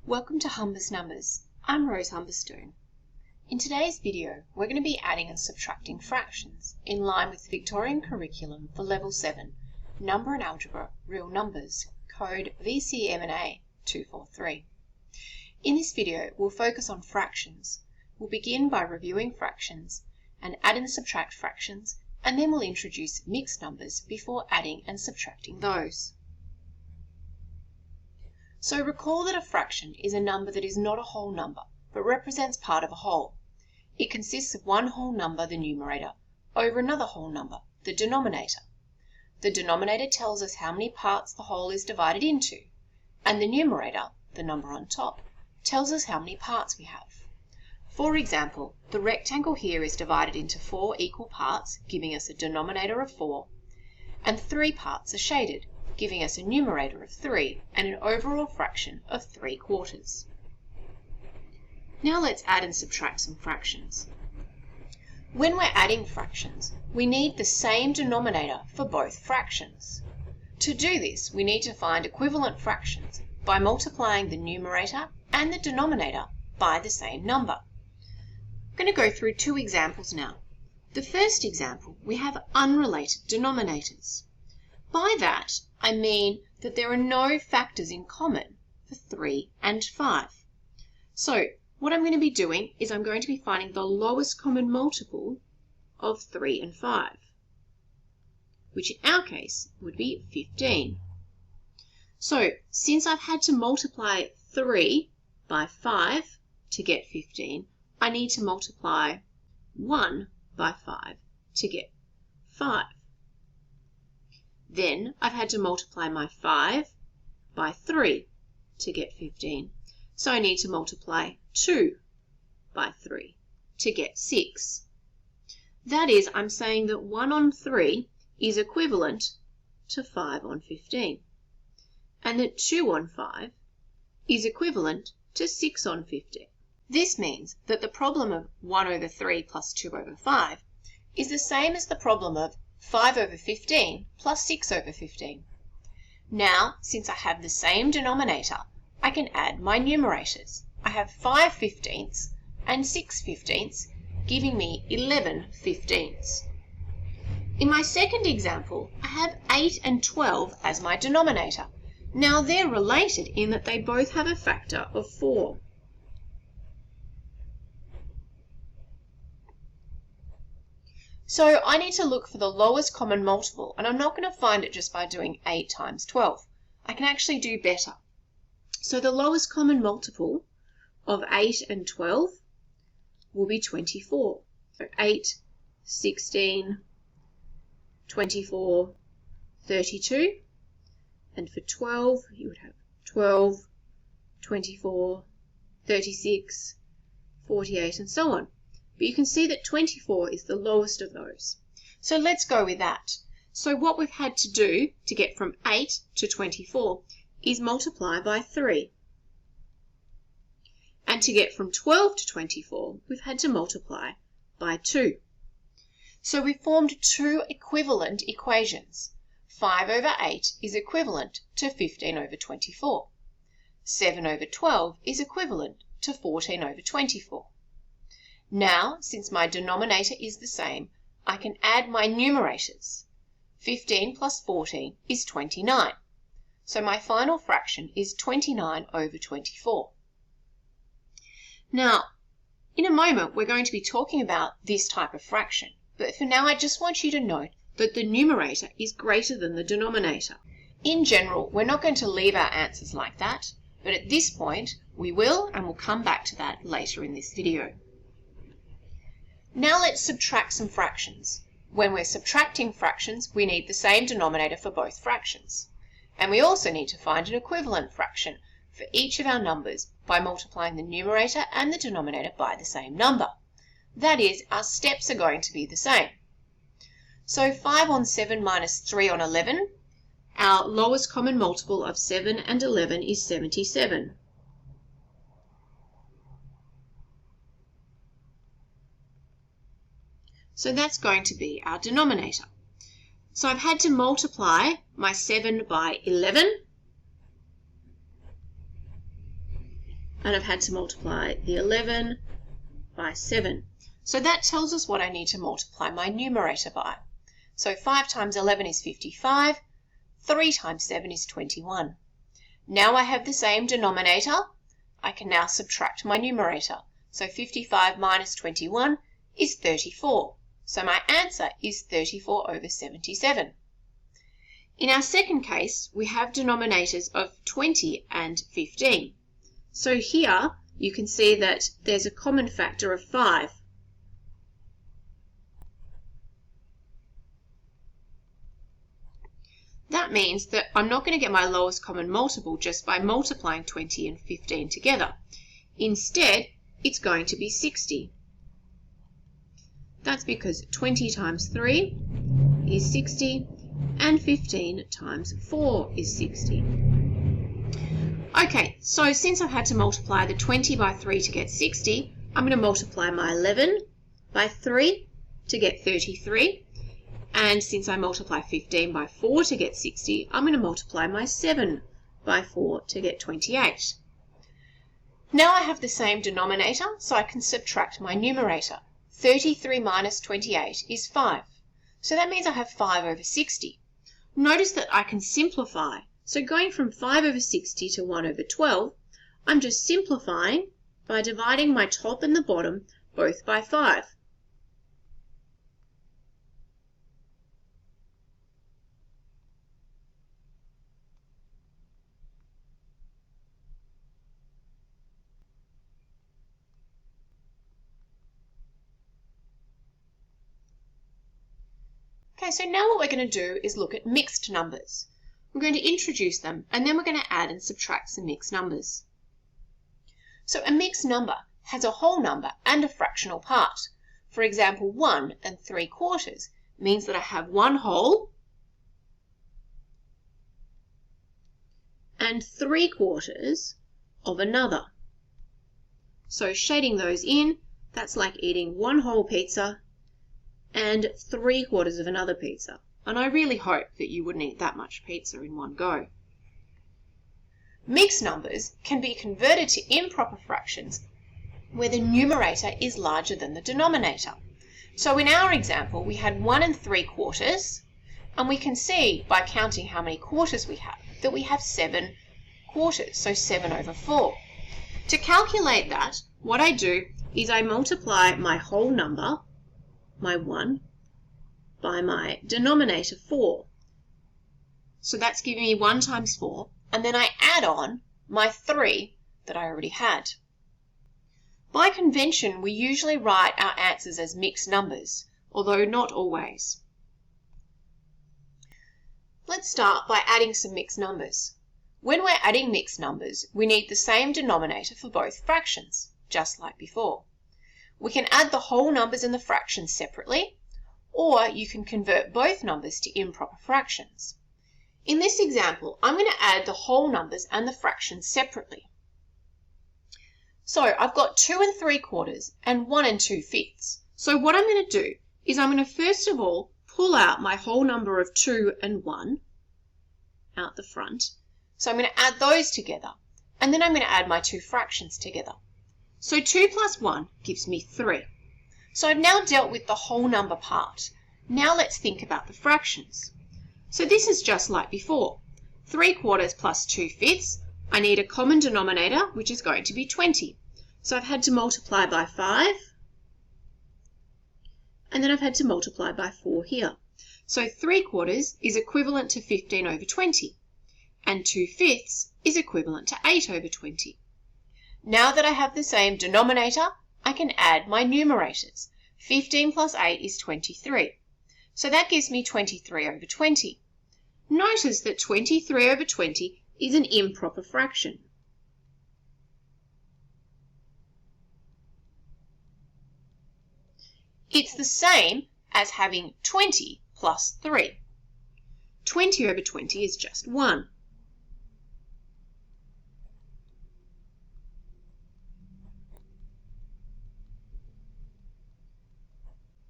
Welcome to Humber's Numbers. I'm Rose Humberstone. In today's video, we're going to be adding and subtracting fractions in line with the Victorian Curriculum for Level 7, Number and Algebra, Real Numbers, code VCMNA243. In this video, we'll focus on fractions. We'll begin by reviewing fractions and add and subtract fractions, and then we'll introduce mixed numbers before adding and subtracting those. So recall that a fraction is a number that is not a whole number, but represents part of a whole. It consists of one whole number, the numerator, over another whole number, the denominator. The denominator tells us how many parts the whole is divided into, and the numerator, the number on top, tells us how many parts we have. For example, the rectangle here is divided into 4 equal parts, giving us a denominator of 4, and 3 parts are shaded, giving us a numerator of 3 and an overall fraction of 3/4. Now let's add and subtract some fractions. When we're adding fractions, we need the same denominator for both fractions. To do this, we need to find equivalent fractions by multiplying the numerator and the denominator by the same number. I'm going to go through 2 examples now. The first example, we have unrelated denominators. By that, I mean that there are no factors in common for 3 and 5. So what I'm going to be doing is I'm going to be finding the lowest common multiple of 3 and 5, which in our case would be 15. So since I've had to multiply 3 by 5 to get 15, I need to multiply 1 by 5 to get 5. Then I've had to multiply my 5 by 3 to get 15. So I need to multiply 2 by 3 to get 6. That is, I'm saying that 1 on 3 is equivalent to 5 on 15. And that 2 on 5 is equivalent to 6 on 15. This means that the problem of 1 over 3 plus 2 over 5 is the same as the problem of 5 over 15 plus 6 over 15. Now, since I have the same denominator, I can add my numerators. I have 5 15ths and 6 15ths, giving me 11 15ths. In my second example, I have 8 and 12 as my denominator. Now they're related in that they both have a factor of 4. So I need to look for the lowest common multiple, and I'm not going to find it just by doing 8 times 12. I can actually do better. So the lowest common multiple of 8 and 12 will be 24. So 8, 16, 24, 32. And for 12, you would have 12, 24, 36, 48, and so on. But you can see that 24 is the lowest of those. So let's go with that. So what we've had to do to get from 8 to 24 is multiply by 3. And to get from 12 to 24, we've had to multiply by 2. So we formed 2 equivalent equations. 5 over 8 is equivalent to 15 over 24. 7 over 12 is equivalent to 14 over 24. Now, since my denominator is the same, I can add my numerators. 15 plus 14 is 29. So my final fraction is 29 over 24. Now, in a moment, we're going to be talking about this type of fraction. But for now, I just want you to note that the numerator is greater than the denominator. In general, we're not going to leave our answers like that, but at this point, we will, and we'll come back to that later in this video. Now let's subtract some fractions. When we're subtracting fractions, we need the same denominator for both fractions. And we also need to find an equivalent fraction for each of our numbers by multiplying the numerator and the denominator by the same number. That is, our steps are going to be the same. So 5 on 7 minus 3 on 11, our lowest common multiple of 7 and 11 is 77. So that's going to be our denominator. So I've had to multiply my 7 by 11, and I've had to multiply the 11 by 7. So that tells us what I need to multiply my numerator by. So 5 times 11 is 55, 3 times 7 is 21. Now I have the same denominator. I can now subtract my numerator. So 55 minus 21 is 34. So my answer is 34 over 77. In our second case, we have denominators of 20 and 15. So here you can see that there's a common factor of 5. That means that I'm not going to get my lowest common multiple just by multiplying 20 and 15 together. Instead, it's going to be 60. That's because 20 times 3 is 60 and 15 times 4 is 60. Okay, so since I've had to multiply the 20 by 3 to get 60, I'm going to multiply my 11 by 3 to get 33. And since I multiply 15 by 4 to get 60, I'm going to multiply my 7 by 4 to get 28. Now I have the same denominator, so I can subtract my numerator. 33 minus 28 is 5. So that means I have 5 over 60. Notice that I can simplify. So going from 5 over 60 to 1 over 12, I'm just simplifying by dividing my top and the bottom both by 5. Okay, so now what we're going to do is look at mixed numbers. We're going to introduce them, and then we're going to add and subtract some mixed numbers. So a mixed number has a whole number and a fractional part. For example, 1 3/4 means that I have one whole and 3/4 of another. So shading those in, that's like eating one whole pizza and 3/4 of another pizza. And I really hope that you wouldn't eat that much pizza in one go. Mixed numbers can be converted to improper fractions where the numerator is larger than the denominator. So in our example, we had 1 3/4, and we can see by counting how many quarters we have that we have 7 quarters, so 7 over 4. To calculate that, what I do is I multiply my whole number, my 1, by my denominator 4. So that's giving me 1 times 4, and then I add on my 3 that I already had. By convention, we usually write our answers as mixed numbers, although not always. Let's start by adding some mixed numbers. When we're adding mixed numbers, we need the same denominator for both fractions, just like before. We can add the whole numbers and the fractions separately, or you can convert both numbers to improper fractions. In this example, I'm going to add the whole numbers and the fractions separately. So I've got 2 3/4 and 1 2/5. So what I'm going to do is I'm going to first of all pull out my whole number of 2 and 1 out the front. So I'm going to add those together, and then I'm going to add my two fractions together. So 2 plus 1 gives me 3. So I've now dealt with the whole number part. Now let's think about the fractions. So this is just like before. 3/4 plus 2/5. I need a common denominator, which is going to be 20. So I've had to multiply by 5, and then I've had to multiply by 4 here. So 3/4 is equivalent to 15 over 20, and 2/5 is equivalent to 8 over 20. Now that I have the same denominator, I can add my numerators. 15 plus 8 is 23. So that gives me 23 over 20. Notice that 23 over 20 is an improper fraction. It's the same as having 20 plus 3. 20 over 20 is just 1.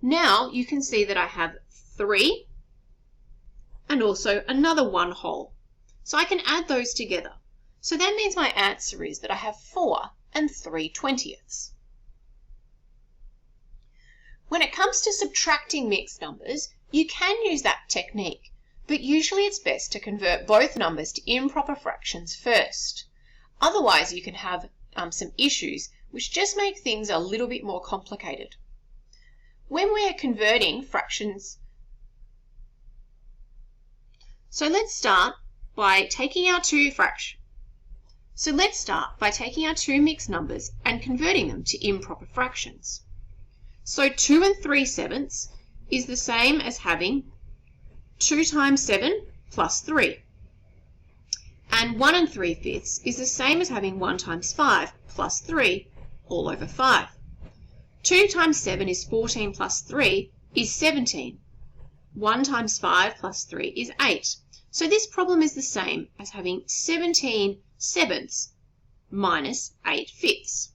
Now you can see that I have 3 and also another 1 whole. So I can add those together. So that means my answer is that I have 4 and 3/20. When it comes to subtracting mixed numbers, you can use that technique, but usually it's best to convert both numbers to improper fractions first. Otherwise, you can have some issues which just make things a little bit more complicated. When we're converting fractions, so let's start by taking our two mixed numbers and converting them to improper fractions. So 2 3/7 is the same as having 2 times 7 plus 3. And 1 3/5 is the same as having 1 times 5 plus 3 all over 5. 2 times 7 is 14 plus 3 is 17. 1 times 5 plus 3 is 8. So this problem is the same as having 17/7 minus 8/5.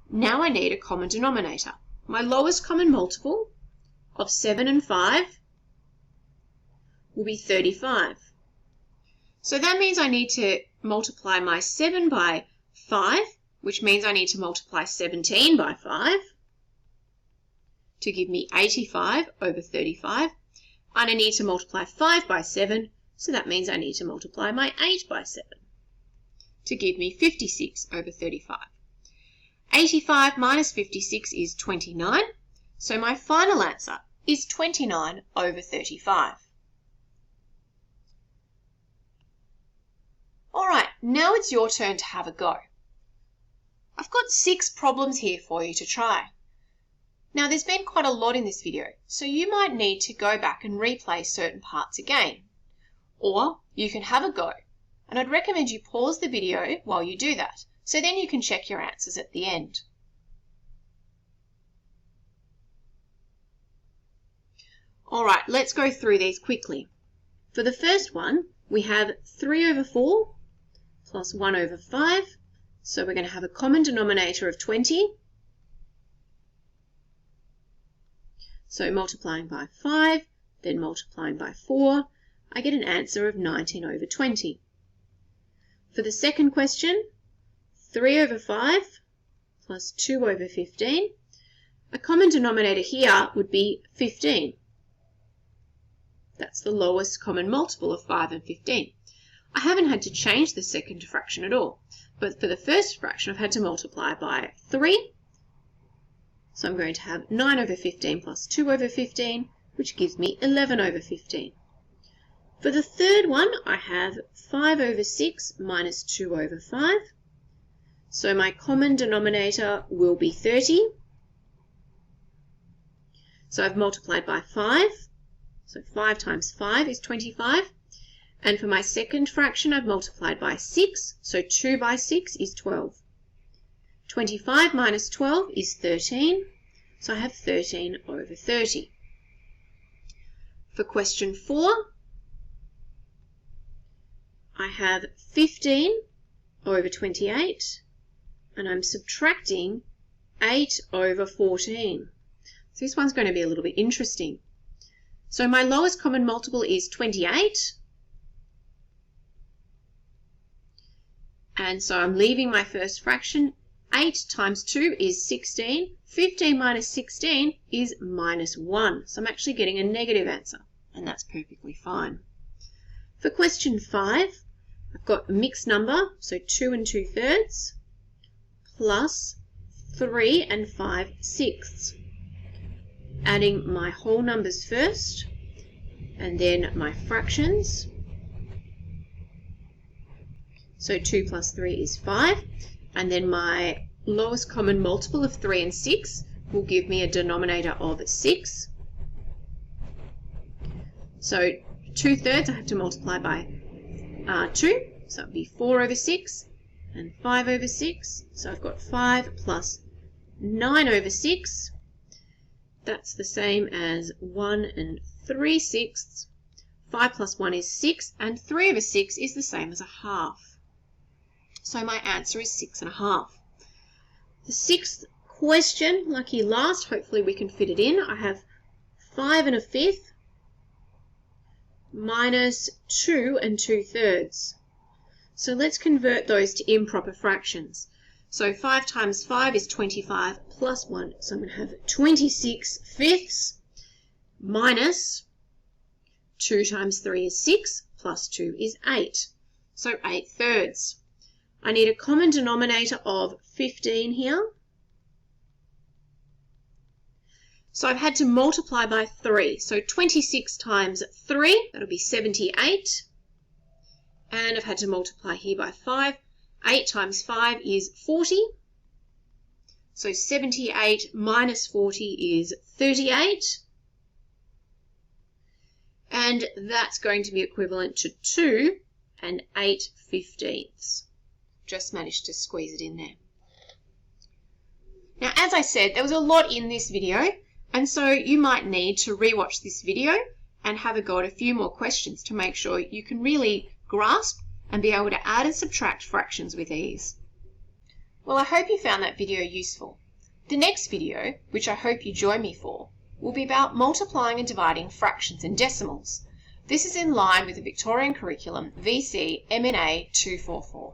Now I need a common denominator. My lowest common multiple of 7 and 5 will be 35. So that means I need to multiply my 7 by 5, which means I need to multiply 17 by 5 to give me 85 over 35. And I need to multiply 5 by 7, so that means I need to multiply my 8 by 7 to give me 56 over 35. 85 minus 56 is 29, so my final answer is 29 over 35. All right, now it's your turn to have a go. I've got 6 problems here for you to try. Now, there's been quite a lot in this video, so you might need to go back and replay certain parts again. Or you can have a go, and I'd recommend you pause the video while you do that, so then you can check your answers at the end. All right, let's go through these quickly. For the first one, we have 3 over 4 plus 1 over 5. So we're going to have a common denominator of 20. So multiplying by 5, then multiplying by 4, I get an answer of 19 over 20. For the second question, 3 over 5 plus 2 over 15. A common denominator here would be 15. That's the lowest common multiple of 5 and 15. I haven't had to change the second fraction at all, but for the first fraction I've had to multiply by 3. So I'm going to have 9 over 15 plus 2 over 15, which gives me 11 over 15. For the third one, I have 5 over 6 minus 2 over 5. So my common denominator will be 30. So I've multiplied by 5. So 5 times 5 is 25. And for my second fraction, I've multiplied by 6. So 2 by 6 is 12. 25 minus 12 is 13. So I have 13 over 30. For question 4, I have 15 over 28. And I'm subtracting 8 over 14. So this one's going to be a little bit interesting. So my lowest common multiple is 28. And so I'm leaving my first fraction. 8 times 2 is 16. 15 minus 16 is minus 1. So I'm actually getting a negative answer, and that's perfectly fine. For question 5, I've got a mixed number, so 2 2/3 plus 3 5/6. Adding my whole numbers first, and then my fractions. So 2 plus 3 is 5, and then my lowest common multiple of 3 and 6 will give me a denominator of 6. So 2/3 I have to multiply by 2, so it'll be 4 over 6 and 5 over 6. So I've got 5 plus 9 over 6. That's the same as 1 3/6. 5 plus 1 is 6, and 3 over 6 is the same as a half. So my answer is 6 1/2. The sixth question, lucky last, hopefully we can fit it in. I have 5 1/5 minus 2 2/3. So let's convert those to improper fractions. So 5 times 5 is 25 plus 1. So I'm going to have 26 fifths minus 2 times 3 is 6 plus 2 is 8. So 8 thirds. I need a common denominator of 15 here. So I've had to multiply by 3. So 26 times 3, that'll be 78. And I've had to multiply here by 5. 8 times 5 is 40. So 78 minus 40 is 38. And that's going to be equivalent to 2 and 8/15. Just managed to squeeze it in there. Now, as I said, there was a lot in this video, and so you might need to rewatch this video and have a go at a few more questions to make sure you can really grasp and be able to add and subtract fractions with ease. Well, I hope you found that video useful. The next video, which I hope you join me for, will be about multiplying and dividing fractions and decimals. This is in line with the Victorian Curriculum VCMNA243.